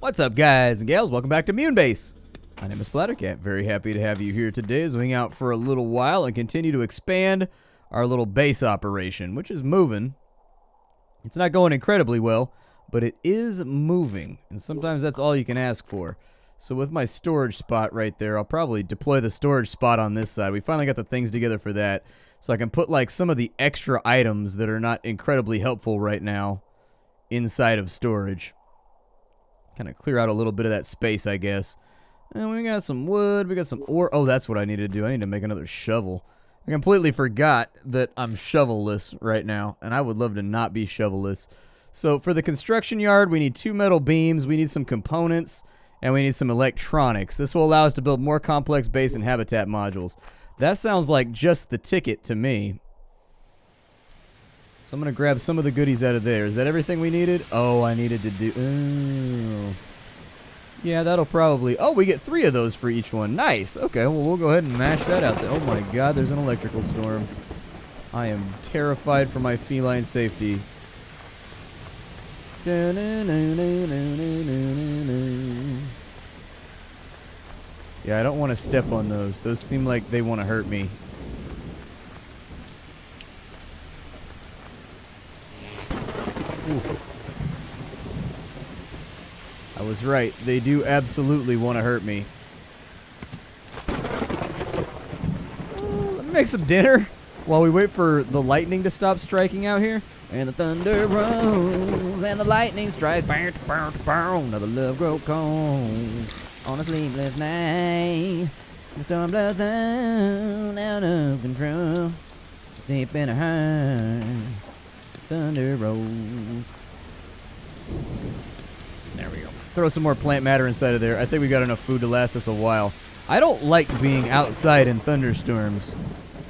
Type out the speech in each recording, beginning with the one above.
What's up, guys and gals? Welcome back to Mewnbase. My name is Splat. Very happy to have you here today as we hang out for a little while and continue to expand our little base operation, which is moving. It's not going incredibly well, but it is moving, and sometimes that's all you can ask for. So with my storage spot right there, I'll probably deploy the storage spot on this side. We finally got the things together for that, so I can put like some of the extra items that are not incredibly helpful right now inside of storage. Kind of clear out a little bit of that space, I guess. And we got some wood, we got some ore. Oh, that's what I need to do. I need to make another shovel. I completely forgot that I'm shovelless right now, and I would love to not be shovelless. So for the construction yard, we need 2 metal beams, we need some components, and we need some electronics. This will allow us to build more complex base and habitat modules. That sounds like just the ticket to me. So I'm going to grab some of the goodies out of there. Is that everything we needed? Oh, I needed to do... Oh. Yeah, that'll probably... Oh, we get 3 of those for each one. Nice. Okay, well, we'll go ahead and mash that out there. Oh, my God, there's an electrical storm. I am terrified for my feline safety. Yeah, I don't want to step on those. Those seem like they want to hurt me. Oof. I was right. They do absolutely want to hurt me. Let me make some dinner while we wait for the lightning to stop striking out here. And the thunder rolls and the lightning strikes. Now the love grows cold on a sleepless night. The storm blows down out of control. Deep in her heart. Thunder rolls. There we go. Throw some more plant matter inside of there. I think we got enough food to last us a while. I don't like being outside in thunderstorms.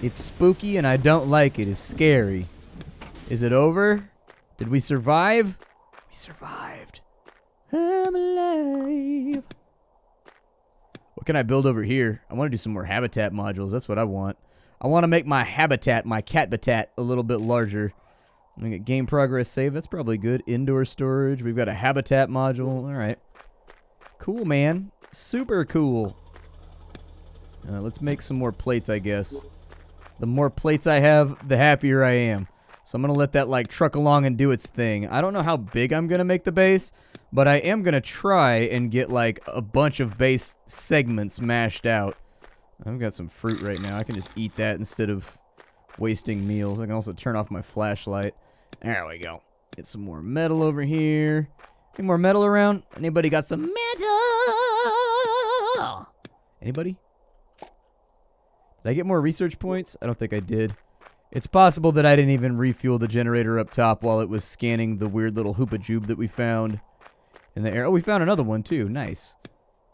It's spooky and I don't like it. It's scary. Is it over? Did we survive? We survived. I'm alive. What can I build over here? I want to do some more habitat modules. That's what I want. I want to make my habitat, my catbitat, a little bit larger. I'm going to get game progress saved. That's probably good. Indoor storage. We've got a habitat module. All right. Cool, man. Super cool. Let's make some more plates, I guess. The more plates I have, the happier I am. So I'm going to let that, like, truck along and do its thing. I don't know how big I'm going to make the base, but I am going to try and get, like, a bunch of base segments mashed out. I've got some fruit right now. I can just eat that instead of wasting meals. I can also turn off my flashlight. There we go. Get some more metal over here. Any more metal around? Anybody got some metal? Anybody? Did I get more research points? I don't think I did. It's possible that I didn't even refuel the generator up top while it was scanning the weird little hoopa-joob that we found in the air. Oh, we found another one too. Nice.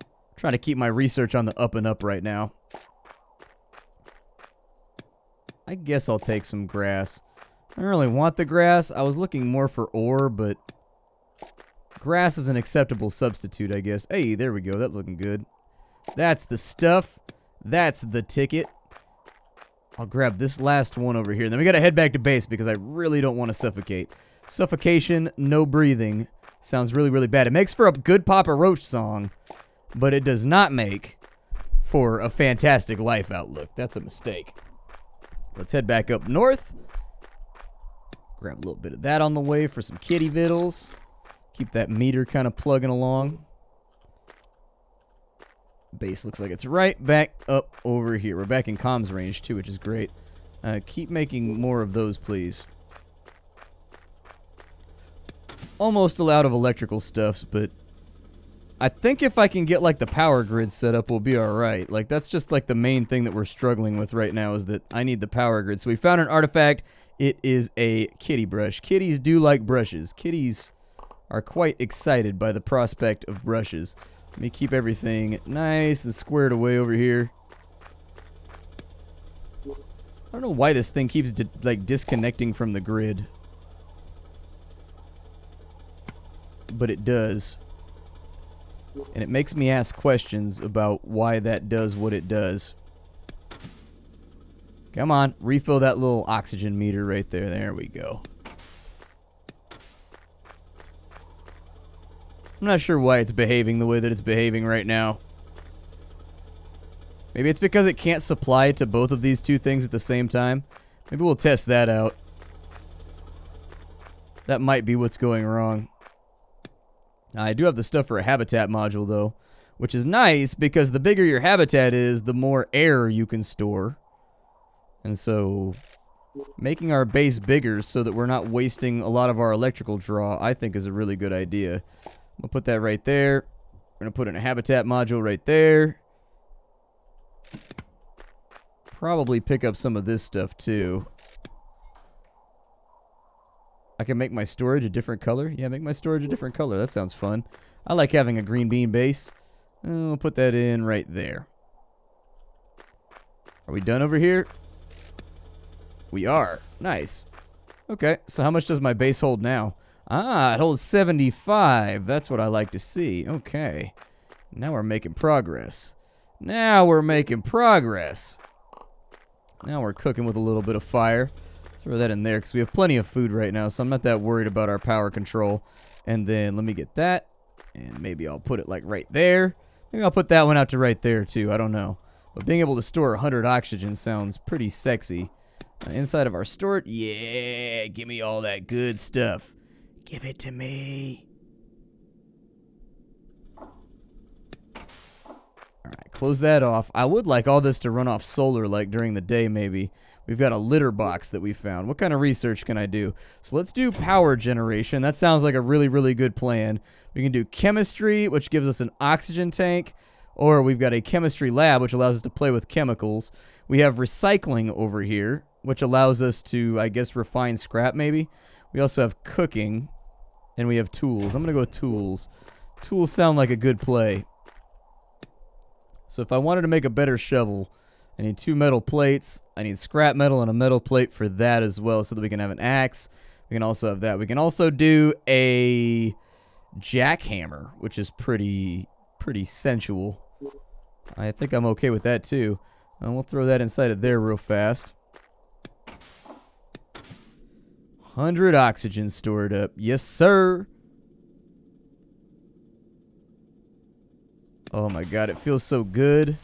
I'm trying to keep my research on the up and up right now. I guess I'll take some grass. I don't really want the grass. I was looking more for ore, but grass is an acceptable substitute, I guess. Hey, there we go. That's looking good. That's the stuff. That's the ticket. I'll grab this last one over here. Then we got to head back to base because I really don't want to suffocate. Suffocation, no breathing. Sounds really, really bad. It makes for a good Papa Roach song, but it does not make for a fantastic life outlook. That's a mistake. Let's head back up north. Grab a little bit of that on the way for some kitty vittles. Keep that meter kind of plugging along. Base looks like it's right back up over here. We're back in comms range too, which is great. Keep making more of those, please. Almost out of electrical stuffs, but I think if I can get like the power grid set up, we'll be alright. Like that's just like the main thing that we're struggling with right now is that I need the power grid. So we found an artifact. It is a kitty brush. Kitties do like brushes. Kitties are quite excited by the prospect of brushes. Let me keep everything nice and squared away over here. I don't know why this thing keeps disconnecting from the grid. But it does. And it makes me ask questions about why that does what it does. Come on, refill that little oxygen meter right there. There we go. I'm not sure why it's behaving the way that it's behaving right now. Maybe it's because it can't supply to both of these two things at the same time. Maybe we'll test that out. That might be what's going wrong. I do have the stuff for a habitat module, though, which is nice because the bigger your habitat is, the more air you can store. And so, making our base bigger so that we're not wasting a lot of our electrical draw, I think is a really good idea. I'm going to put that right there. We're going to put in a habitat module right there. Probably pick up some of this stuff, too. I can make my storage a different color. Yeah, make my storage a different color. That sounds fun. I like having a green bean base. We'll put that in right there. Are we done over here? We are. Nice. Okay, so how much does my base hold now? Ah, it holds 75. That's what I like to see. Okay. Now we're making progress. Now we're making progress. Now we're cooking with a little bit of fire. Throw that in there because we have plenty of food right now, so I'm not that worried about our power control. And then let me get that. And maybe I'll put it like right there. Maybe I'll put that one out to right there too. I don't know. But being able to store 100 oxygen sounds pretty sexy. Inside of our storage. Yeah, give me all that good stuff. Give it to me. Alright, close that off. I would like all this to run off solar like during the day maybe. We've got a litter box that we found. What kind of research can I do? So let's do power generation. That sounds like a really, really good plan. We can do chemistry, which gives us an oxygen tank. Or we've got a chemistry lab, which allows us to play with chemicals. We have recycling over here, which allows us to, I guess, refine scrap maybe. We also have cooking. And we have tools. I'm going to go with tools. Tools sound like a good play. So if I wanted to make a better shovel, I need 2 metal plates. I need scrap metal and a metal plate for that as well so that we can have an axe. We can also have that. We can also do a jackhammer, which is pretty sensual. I think I'm okay with that too. And we'll throw that inside of there real fast. 100 oxygen stored up. Yes, sir. Oh my god, it feels so good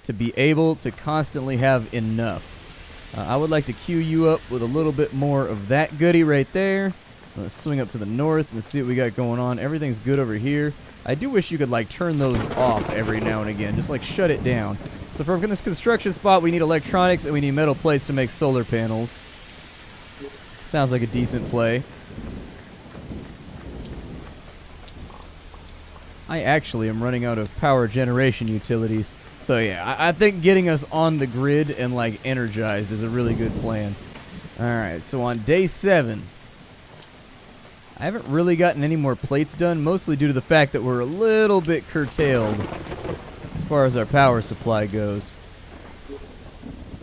to be able to constantly have enough. I would like to queue you up with a little bit more of that goodie right there. Let's swing up to the north and see what we got going on. Everything's good over here. I do wish you could like turn those off every now and again. Just like shut it down. So for this construction spot, we need electronics and we need metal plates to make solar panels. Sounds like a decent play. I actually am running out of power generation utilities. So yeah, I think getting us on the grid and like energized is a really good plan. Alright, so on day 7, I haven't really gotten any more plates done, mostly due to the fact that we're a little bit curtailed as far as our power supply goes.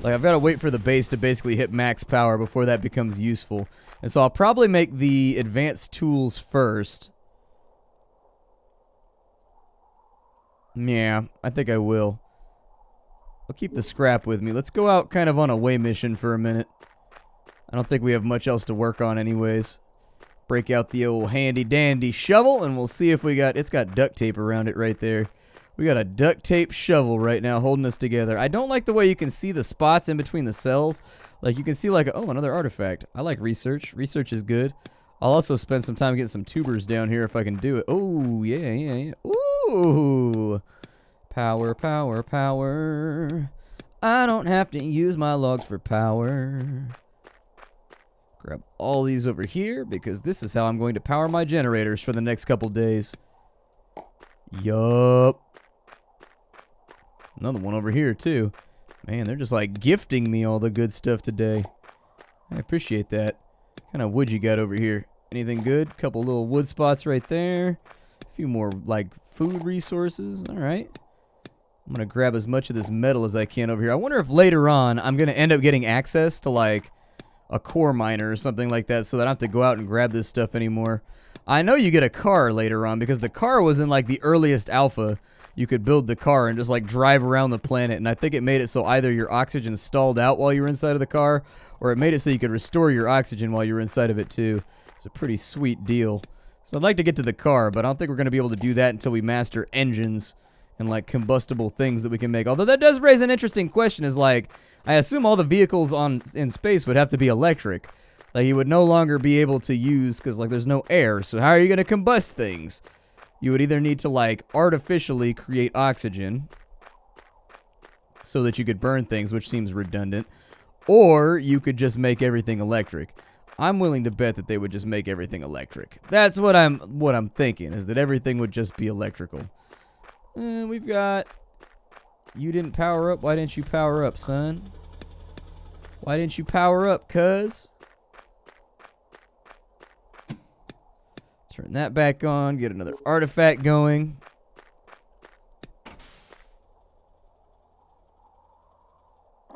Like, I've got to wait for the base to basically hit max power before that becomes useful. And so I'll probably make the advanced tools first. Yeah, I think I will. I'll keep the scrap with me. Let's go out kind of on a way mission for a minute. I don't think we have much else to work on anyways. Break out the old handy dandy shovel and we'll see if we got... It's got duct tape around it right there. We got a duct tape shovel right now holding us together. I don't like the way you can see the spots in between the cells. Like you can see like, oh, another artifact. I like research. Research is good. I'll also spend some time getting some tubers down here if I can do it. Oh, yeah. Ooh. Power, power, power. I don't have to use my logs for power. Grab all these over here because this is how I'm going to power my generators for the next couple days. Yup. Another one over here, too. Man, they're just like gifting me all the good stuff today. I appreciate that. What kind of wood you got over here? Anything good? Couple little wood spots right there. A few more, like, food resources. All right. I'm going to grab as much of this metal as I can over here. I wonder if later on I'm going to end up getting access to, like, a core miner or something like that so that I don't have to go out and grab this stuff anymore. I know you get a car later on because the car was in, like, the earliest alpha. You could build the car and just like drive around the planet, and I think it made it so either your oxygen stalled out while you were inside of the car, or it made it so you could restore your oxygen while you were inside of it too. It's a pretty sweet deal. So I'd like to get to the car, but I don't think we're going to be able to do that until we master engines and, like, combustible things that we can make. Although that does raise an interesting question, is, like, I assume all the vehicles in space would have to be electric. Like, you would no longer be able to use, because, like, there's no air. So how are you going to combust things? You would either need to, like, artificially create oxygen so that you could burn things, which seems redundant, or you could just make everything electric. I'm willing to bet that they would just make everything electric. That's what I'm thinking, is that everything would just be electrical. We've got... You didn't power up? Why didn't you power up, son? Why didn't you power up, cuz? Turn that back on. Get another artifact going.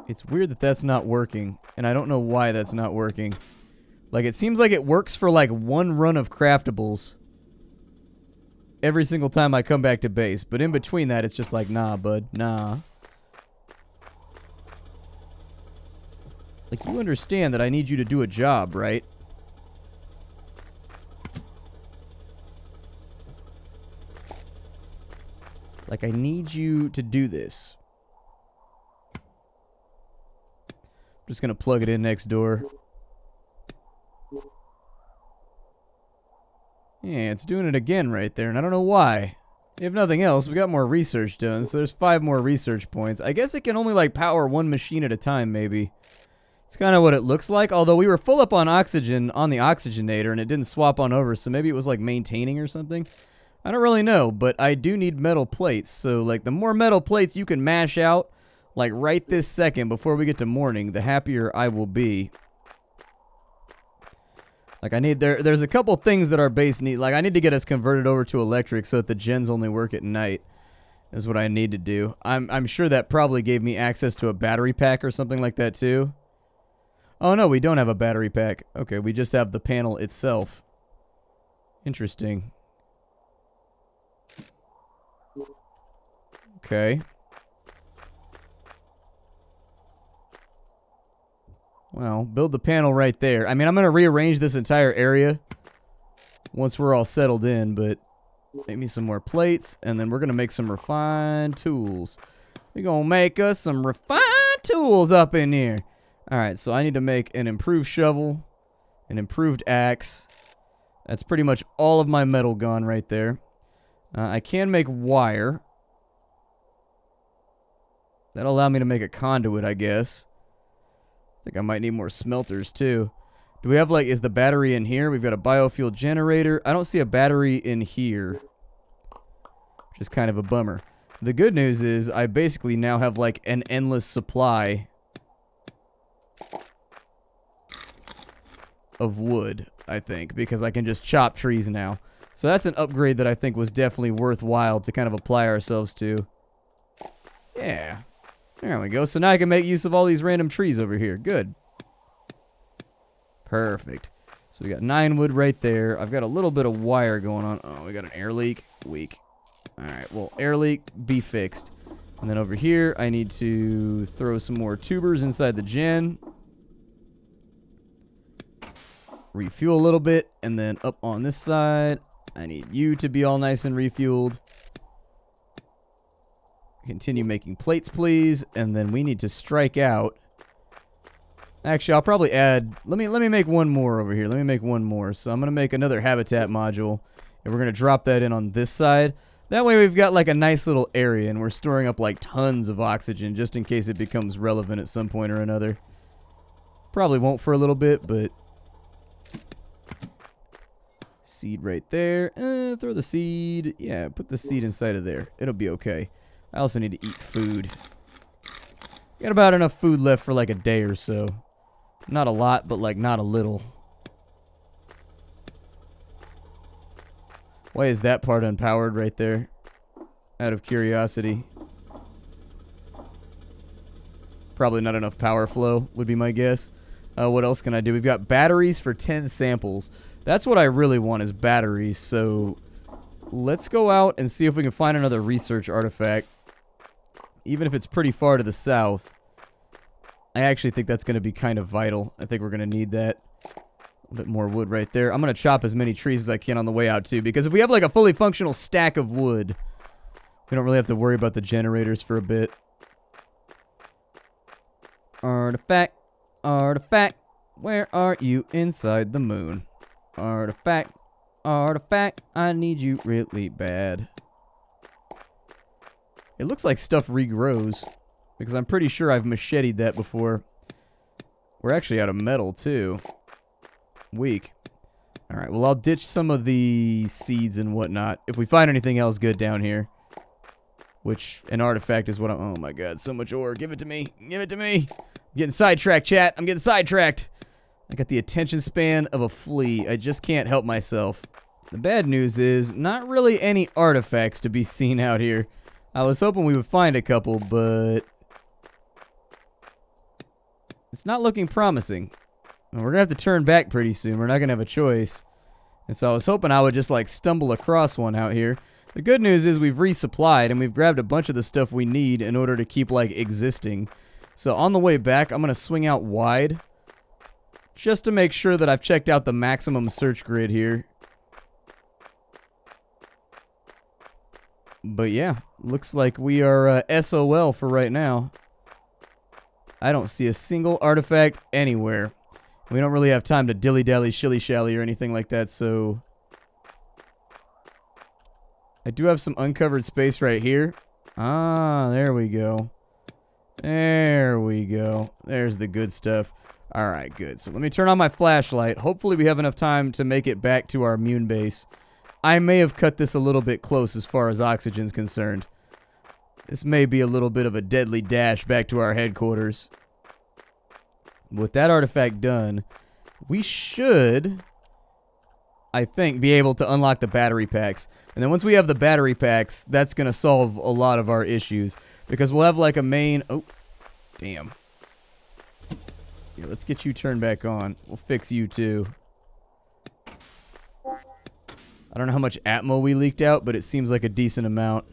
It's weird that that's not working, and I don't know why that's not working. Like, it seems like it works for, like, one run of craftables every single time I come back to base. But in between that, it's just like, nah, bud, nah. Like, you understand that I need you to do a job, right? Like, I need you to do this. I'm just gonna plug it in next door. Yeah, it's doing it again right there, and I don't know why. If nothing else, we got more research done, so there's 5 more research points. I guess it can only, like, power one machine at a time, maybe. It's kind of what it looks like, although we were full up on oxygen on the oxygenator, and it didn't swap on over, so maybe it was, like, maintaining or something. I don't really know, but I do need metal plates, so, like, the more metal plates you can mash out, like, right this second before we get to morning, the happier I will be. Like, I need, there's a couple things that our base need. Like, I need to get us converted over to electric so that the gens only work at night. Is what I need to do. I'm sure that probably gave me access to a battery pack or something like that, too. Oh, no, we don't have a battery pack. Okay, we just have the panel itself. Interesting. Okay. Well, build the panel right there. I mean, I'm going to rearrange this entire area once we're all settled in, but make me some more plates, and then we're going to make some refined tools. We're going to make us some refined tools up in here. Alright, so I need to make an improved shovel, an improved axe. That's pretty much all of my metal gone right there. I can make wire. That'll allow me to make a conduit, I guess. I think I might need more smelters, too. Do we have, like, is the battery in here? We've got a biofuel generator. I don't see a battery in here, which is kind of a bummer. The good news is I basically now have, like, an endless supply of wood, I think, because I can just chop trees now. So that's an upgrade that I think was definitely worthwhile to kind of apply ourselves to. Yeah. There we go. So now I can make use of all these random trees over here. Good. Perfect. So we got 9 wood right there. I've got a little bit of wire going on. Oh, we got an air leak. Weak. Alright, well, air leak, be fixed. And then over here, I need to throw some more tubers inside the gen. Refuel a little bit. And then up on this side, I need you to be all nice and refueled. Continue making plates, please, and then we need to strike out. Actually, I'll probably add... Let me make one more over here. Let me make one more. So I'm going to make another habitat module, and we're going to drop that in on this side. That way we've got, like, a nice little area, and we're storing up, like, tons of oxygen, just in case it becomes relevant at some point or another. Probably won't for a little bit, but... Seed right there. Throw the seed. Yeah, put the seed inside of there. It'll be okay. I also need to eat food. Got about enough food left for like a day or so. Not a lot, but like not a little. Why is that part unpowered right there? Out of curiosity. Probably not enough power flow, would be my guess. What else can I do? We've got batteries for 10 samples. That's what I really want, is batteries. So let's go out and see if we can find another research artifact. Even if it's pretty far to the south. I actually think that's going to be kind of vital. I think we're going to need that. A bit more wood right there. I'm going to chop as many trees as I can on the way out, too. Because if we have, like, a fully functional stack of wood, we don't really have to worry about the generators for a bit. Artifact. Artifact. Where are you inside the moon? Artifact. Artifact. I need you really bad. It looks like stuff regrows. Because I'm pretty sure I've macheted that before. We're actually out of metal, too. Weak. Alright, well, I'll ditch some of the seeds and whatnot. If we find anything else good down here. Which, an artifact is what I'm... Oh my god, so much ore. Give it to me. Give it to me. I'm getting sidetracked, chat. I'm getting sidetracked. I got the attention span of a flea. I just can't help myself. The bad news is, not really any artifacts to be seen out here. I was hoping we would find a couple, but... it's not looking promising. And we're going to have to turn back pretty soon. We're not going to have a choice. And so I was hoping I would just, like, stumble across one out here. The good news is we've resupplied, and we've grabbed a bunch of the stuff we need in order to keep, like, existing. So on the way back, I'm going to swing out wide. Just to make sure that I've checked out the maximum search grid here. But yeah, looks like we are SOL for right now. I don't see a single artifact anywhere. We don't really have time to dilly-dally, shilly-shally, or anything like that, so... I do have some uncovered space right here. Ah, there we go. There we go. There's the good stuff. Alright, good. So let me turn on my flashlight. Hopefully we have enough time to make it back to our Mewnbase. I may have cut this a little bit close as far as oxygen's concerned. This may be a little bit of a deadly dash back to our headquarters. With that artifact done, we should, I think, be able to unlock the battery packs. And then once we have the battery packs, that's going to solve a lot of our issues. Because we'll have like a main... Oh, damn. Here, let's get you turned back on. We'll fix you too. I don't know how much Atmo we leaked out, but it seems like a decent amount.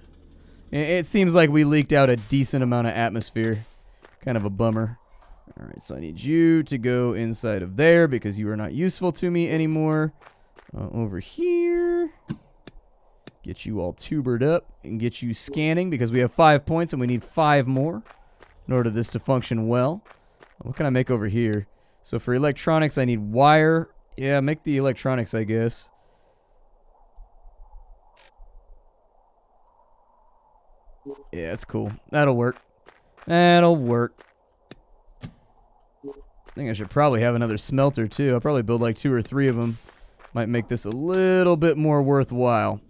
It seems like we leaked out a decent amount of atmosphere. Kind of a bummer. Alright, so I need you to go inside of there because you are not useful to me anymore. Over here. Get you all tubered up and get you scanning because we have 5 points and we need 5 more in order for this to function well. What can I make over here? So for electronics, I need wire. Yeah, make the electronics, I guess. Yeah, that's cool. That'll work. That'll work. I think I should probably have another smelter, too. I'll probably build like 2 or 3 of them. Might make this a little bit more worthwhile.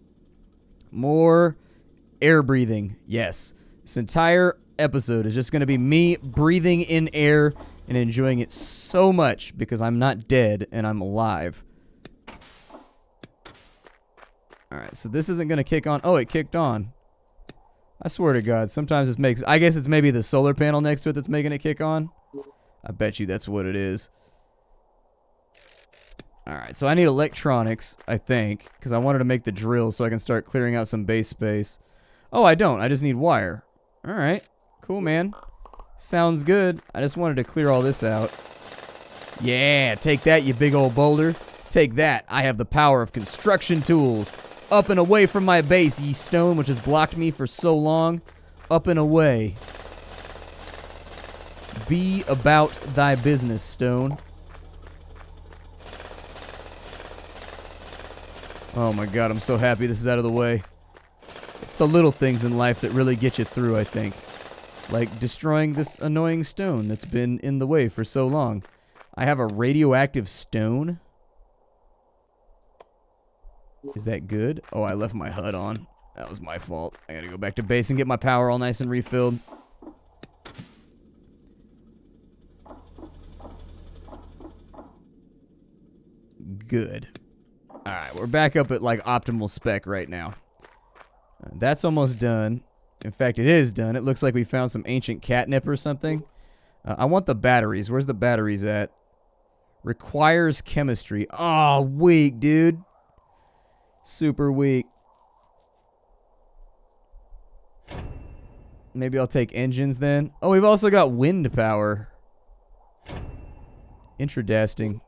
More air breathing. Yes. This entire episode is just going to be me breathing in air and enjoying it so much because I'm not dead and I'm alive. Alright, so this isn't going to kick on. Oh, it kicked on. I swear to God, sometimes this makes... I guess it's maybe the solar panel next to it that's making it kick on. I bet you that's what it is. Alright, so I need electronics, I think, because I wanted to make the drill so I can start clearing out some base space. Oh, I don't. I just need wire. Alright. Cool, man. Sounds good. I just wanted to clear all this out. Yeah, take that, you big old boulder. Take that. I have the power of construction tools. Up and away from my base, ye stone, which has blocked me for so long. Up and away. Be about thy business, stone. Oh my God, I'm so happy this is out of the way. It's the little things in life that really get you through, I think. Like destroying this annoying stone that's been in the way for so long. I have a radioactive stone. Is that good? Oh, I left my HUD on. That was my fault. I gotta go back to base and get my power all nice and refilled. Good. Alright, we're back up at like optimal spec right now. That's almost done. In fact, it is done. It looks like we found some ancient catnip or something. I want the batteries. Where's the batteries at? Requires chemistry. Oh, weak, dude. Super weak. Maybe I'll take engines then. Oh, we've also got wind power. Intradasting.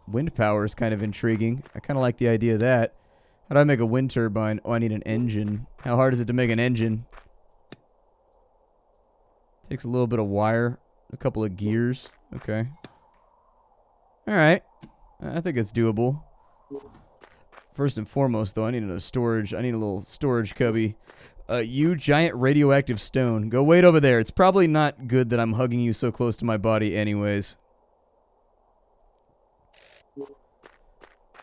Wind power is kind of intriguing. I kind of like the idea of that. How do I make a wind turbine? Oh, I need an engine. How hard is it to make an engine? Takes a little bit of wire. A couple of gears. Okay. Alright. I think it's doable. First and foremost, though, I need a storage. I need a little storage cubby. You giant radioactive stone. Go wait over there. It's probably not good that I'm hugging you so close to my body anyways.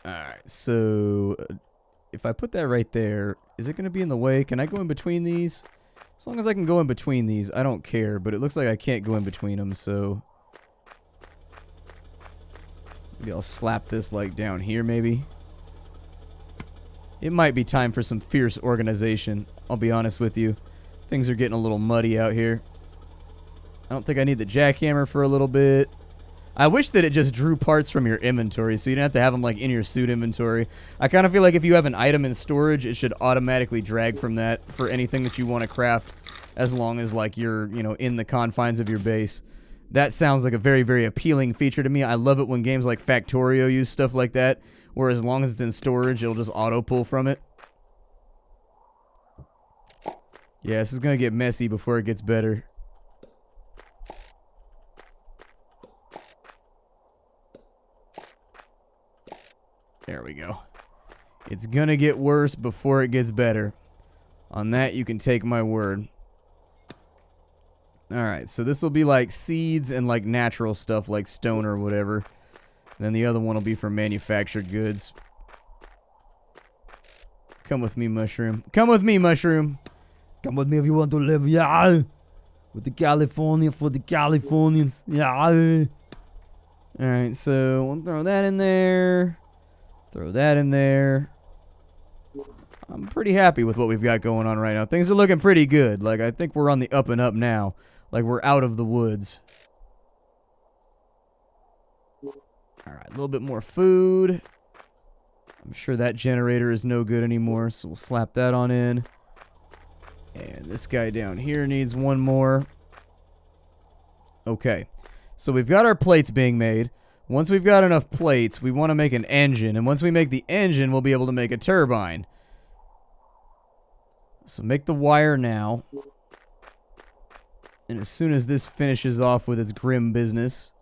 Alright, so if I put that right there, is it going to be in the way? Can I go in between these? As long as I can go in between these, I don't care. But it looks like I can't go in between them, so... maybe I'll slap this, like, down here, maybe. It might be time for some fierce organization, I'll be honest with you. Things are getting a little muddy out here. I don't think I need the jackhammer for a little bit. I wish that it just drew parts from your inventory, so you don't have to have them, like, in your suit inventory. I kind of feel like if you have an item in storage, it should automatically drag from that for anything that you want to craft, as long as, like, you're, you know, in the confines of your base. That sounds like a very, very appealing feature to me. I love it when games like Factorio use stuff like that, where as long as it's in storage, it'll just auto-pull from it. Yeah, this is going to get messy before it gets better. There we go. It's going to get worse before it gets better. On that, you can take my word. Alright, so this will be like seeds and like natural stuff like stone or whatever. And then the other one will be for manufactured goods. Come with me, mushroom. Come with me, mushroom. Come with me if you want to live, yeah. With the California for the Californians, yeah. Alright, so we'll throw that in there. Throw that in there. I'm pretty happy with what we've got going on right now. Things are looking pretty good. Like, I think we're on the up and up now. Like, we're out of the woods. Alright, a little bit more food. I'm sure that generator is no good anymore, so we'll slap that on in. And this guy down here needs one more. Okay, so we've got our plates being made. Once we've got enough plates, we want to make an engine. And once we make the engine, we'll be able to make a turbine. So make the wire now. And as soon as this finishes off with its grim business...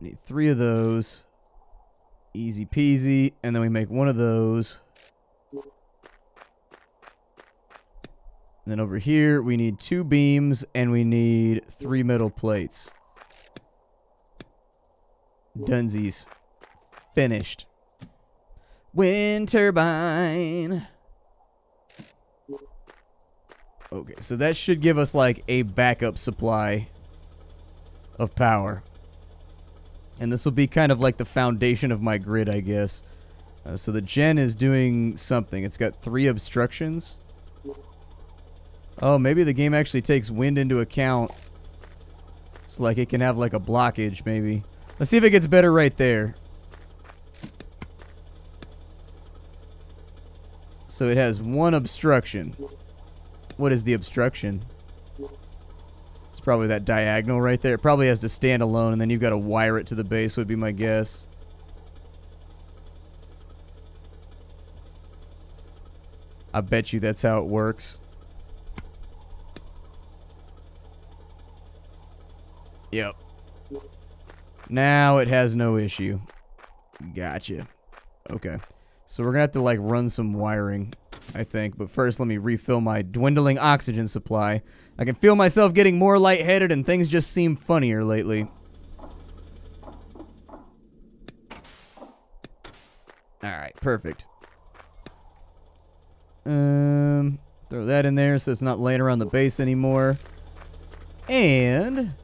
need 3 of those. Easy peasy. And then we make 1 of those. And then over here, we need 2 beams, and we need 3 metal plates. Dunsies. Finished. Wind turbine. Okay, so that should give us, like, a backup supply of power. And this will be kind of like the foundation of my grid, I guess. So the gen is doing something. It's got 3 obstructions. Oh, maybe the game actually takes wind into account. So, like, it can have, like, a blockage, maybe. Let's see if it gets better right there. So it has 1 obstruction. What is the obstruction? It's probably that diagonal right there. It probably has to stand alone, and then you've got to wire it to the base, would be my guess. I bet you that's how it works. Yep. Now it has no issue. Gotcha. Okay. So we're going to have to, like, run some wiring, I think. But first, let me refill my dwindling oxygen supply. I can feel myself getting more lightheaded, and things just seem funnier lately. Alright, perfect. Throw that in there so it's not laying around the base anymore. And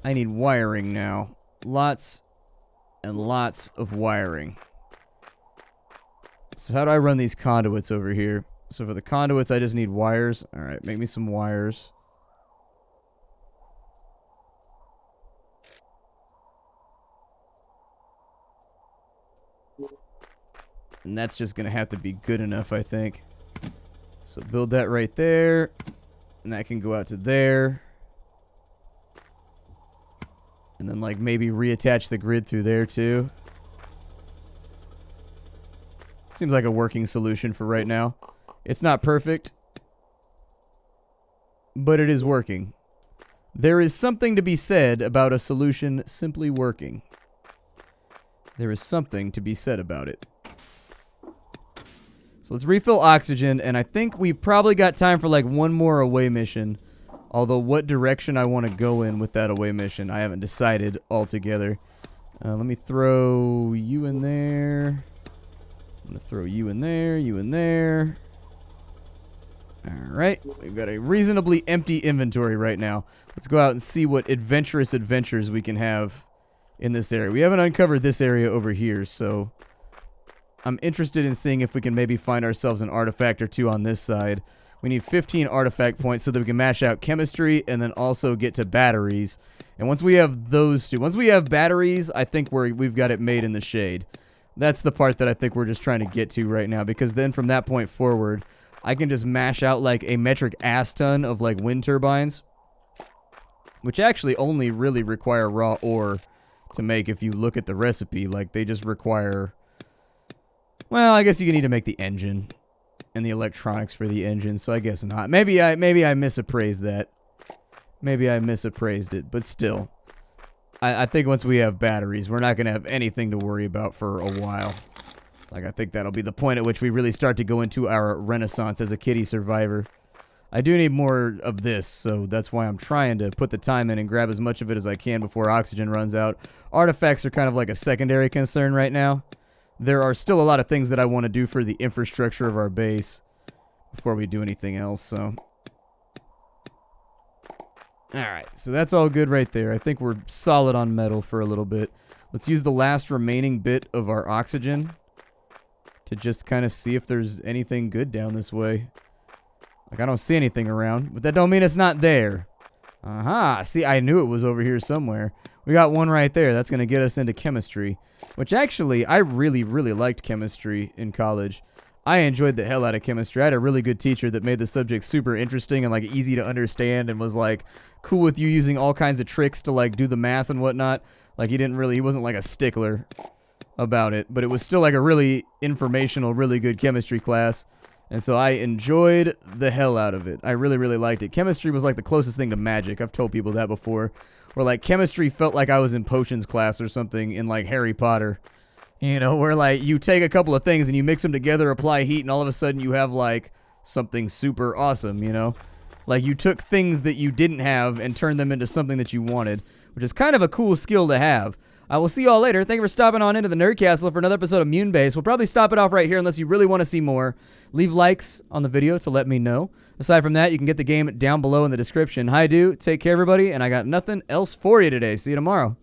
I need wiring now. Lots and lots of wiring. So how do I run these conduits over here? So for the conduits, I just need wires. Alright, make me some wires. And that's just going to have to be good enough, I think. So build that right there. And that can go out to there. And then, like, maybe reattach the grid through there, too. Seems like a working solution for right now. It's not perfect, but it is working. There is something to be said about a solution simply working. There is something to be said about it. So let's refill oxygen, and I think we probably got time for like one more away mission. Although what direction I want to go in with that away mission, I haven't decided altogether. Let me throw you in there. I'm going to throw you in there, you in there. Alright, we've got a reasonably empty inventory right now. Let's go out and see what adventurous adventures we can have in this area. We haven't uncovered this area over here, so I'm interested in seeing if we can maybe find ourselves an artifact or two on this side. We need 15 artifact points so that we can mash out chemistry and then also get to batteries. And once we have those two, once we have batteries, I think we've got it made in the shade. That's the part that I think we're just trying to get to right now, because then from that point forward, I can just mash out like a metric ass ton of like wind turbines, which actually only really require raw ore to make if you look at the recipe. Like, they just require, well, I guess you need to make the engine and the electronics for the engine, so I guess not. Maybe I misappraised that. Maybe I misappraised it, but still. I think once we have batteries, we're not going to have anything to worry about for a while. Like, I think that'll be the point at which we really start to go into our renaissance as a kitty survivor. I do need more of this, so that's why I'm trying to put the time in and grab as much of it as I can before oxygen runs out. Artifacts are kind of like a secondary concern right now. There are still a lot of things that I want to do for the infrastructure of our base before we do anything else, so. Alright, so that's all good right there. I think we're solid on metal for a little bit. Let's use the last remaining bit of our oxygen to just kind of see if there's anything good down this way. Like, I don't see anything around, but that don't mean it's not there. Aha, see, I knew it was over here somewhere. We got one right there. That's going to get us into chemistry, which actually, I really, really liked chemistry in college. I enjoyed the hell out of chemistry. I had a really good teacher that made the subject super interesting and, like, easy to understand and was, like, cool with you using all kinds of tricks to, like, do the math and whatnot. Like, he wasn't, like, a stickler about it, but it was still, like, a really informational, really good chemistry class. And so I enjoyed the hell out of it. I really, really liked it. Chemistry was like the closest thing to magic. I've told people that before. Where like chemistry felt like I was in potions class or something in like Harry Potter. You know, where like you take a couple of things and you mix them together, apply heat, and all of a sudden you have like something super awesome, you know? Like you took things that you didn't have and turned them into something that you wanted, which is kind of a cool skill to have. I will see you all later. Thank you for stopping on into the Nerd Castle for another episode of Mewnbase. We'll probably stop it off right here unless you really want to see more. Leave likes on the video to let me know. Aside from that, you can get the game down below in the description. Hi, do. Take care, everybody, and I got nothing else for you today. See you tomorrow.